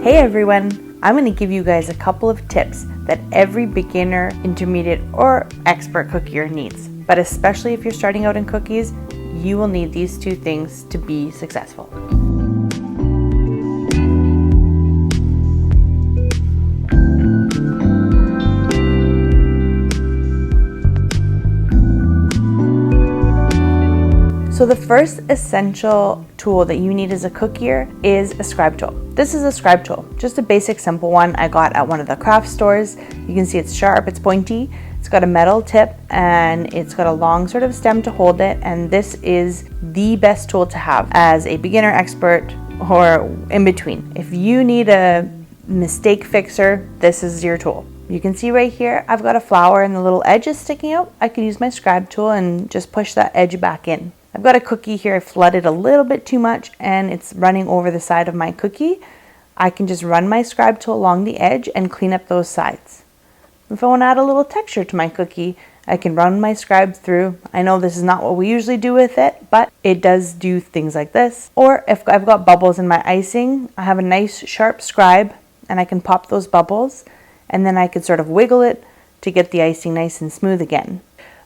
Hey everyone, I'm going to give you guys a couple of tips that every beginner, intermediate, or expert cookier needs. But especially if you're starting out in cookies, you will need these two things to be successful. So the first essential tool that you need as a cookier is a Scribe Tool. This is a Scribe Tool, just a basic simple one I got at one of the craft stores. You can see it's sharp, it's pointy, it's got a metal tip, and it's got a long sort of stem to hold it, and this is the best tool to have as a beginner, expert, or in between. If you need a mistake fixer, this is your tool. You can see right here, I've got a flower and the little edge is sticking out. I could use my Scribe Tool and just push that edge back in. I've got a cookie here, I flooded a little bit too much and it's running over the side of my cookie. I can just run my Scribe Tool along the edge and clean up those sides. If I want to add a little texture to my cookie, I can run my Scribe through. I know this is not what we usually do with it, but it does do things like this. Or if I've got bubbles in my icing, I have a nice sharp Scribe and I can pop those bubbles and then I can sort of wiggle it to get the icing nice and smooth again.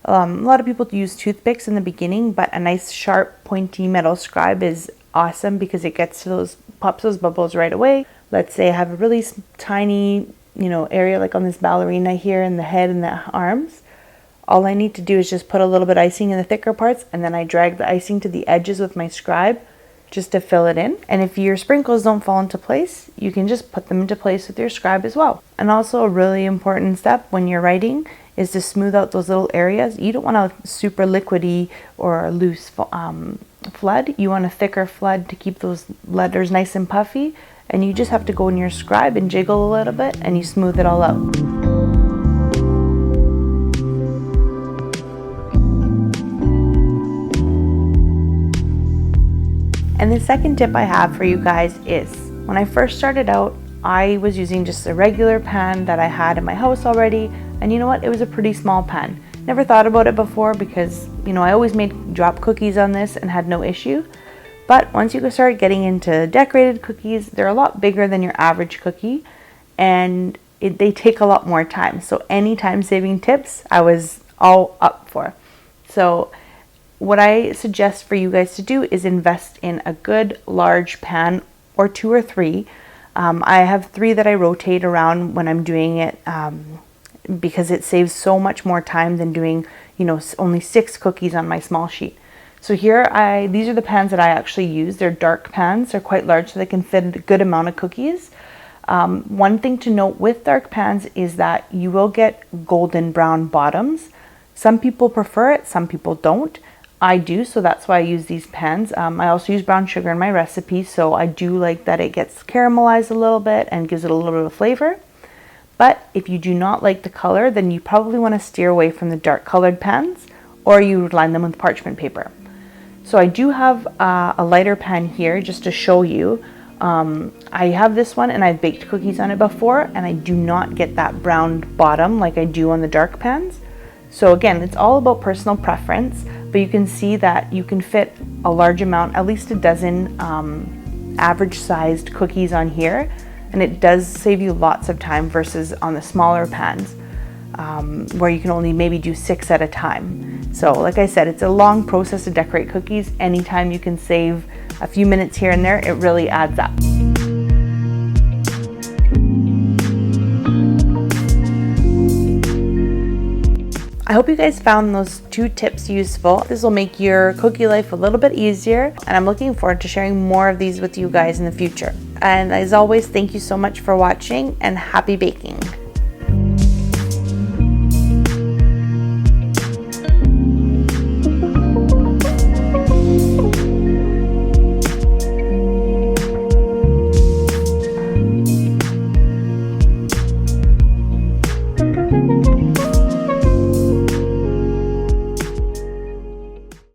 A lot of people use toothpicks in the beginning, but a nice sharp pointy metal Scribe is awesome because it gets to those, pops those bubbles right away. Let's say I have a really tiny, area like on this ballerina here in the head and the arms. All I need to do is just put a little bit icing in the thicker parts and then I drag the icing to the edges with my Scribe just to fill it in. And if your sprinkles don't fall into place, you can just put them into place with your Scribe as well. And also a really important step when you're writing is to smooth out those little areas. You don't want a super liquidy or loose flood. You want a thicker flood to keep those letters nice and puffy. And you just have to go in your Scribe and jiggle a little bit and you smooth it all out. And the second tip I have for you guys is, when I first started out, I was using just a regular pan that I had in my house already. And you know what? It was a pretty small pan. Never thought about it before because, I always made drop cookies on this and had no issue. But once you start getting into decorated cookies, they're a lot bigger than your average cookie and they take a lot more time. So any time saving tips, I was all up for. So what I suggest for you guys to do is invest in a good large pan or 2 or 3. I have 3 that I rotate around when I'm doing it because it saves so much more time than doing, only 6 cookies on my small sheet. So here, these are the pans that I actually use. They're dark pans. They're quite large, so they can fit a good amount of cookies. One thing to note with dark pans is that you will get golden brown bottoms. Some people prefer it, some people don't. I do, so that's why I use these pans. I also use brown sugar in my recipe, so I do like that it gets caramelized a little bit and gives it a little bit of flavor. But if you do not like the color, then you probably want to steer away from the dark colored pans, or you would line them with parchment paper. So I do have a lighter pan here just to show you. I have this one and I've baked cookies on it before, and I do not get that brown bottom like I do on the dark pans. So again, it's all about personal preference, but you can see that you can fit a large amount, at least a dozen average sized cookies on here. And it does save you lots of time versus on the smaller pans where you can only maybe do 6 at a time. So like I said, it's a long process to decorate cookies. Anytime you can save a few minutes here and there, it really adds up. I hope you guys found those 2 tips useful. This will make your cookie life a little bit easier, and I'm looking forward to sharing more of these with you guys in the future. And as always, thank you so much for watching and happy baking.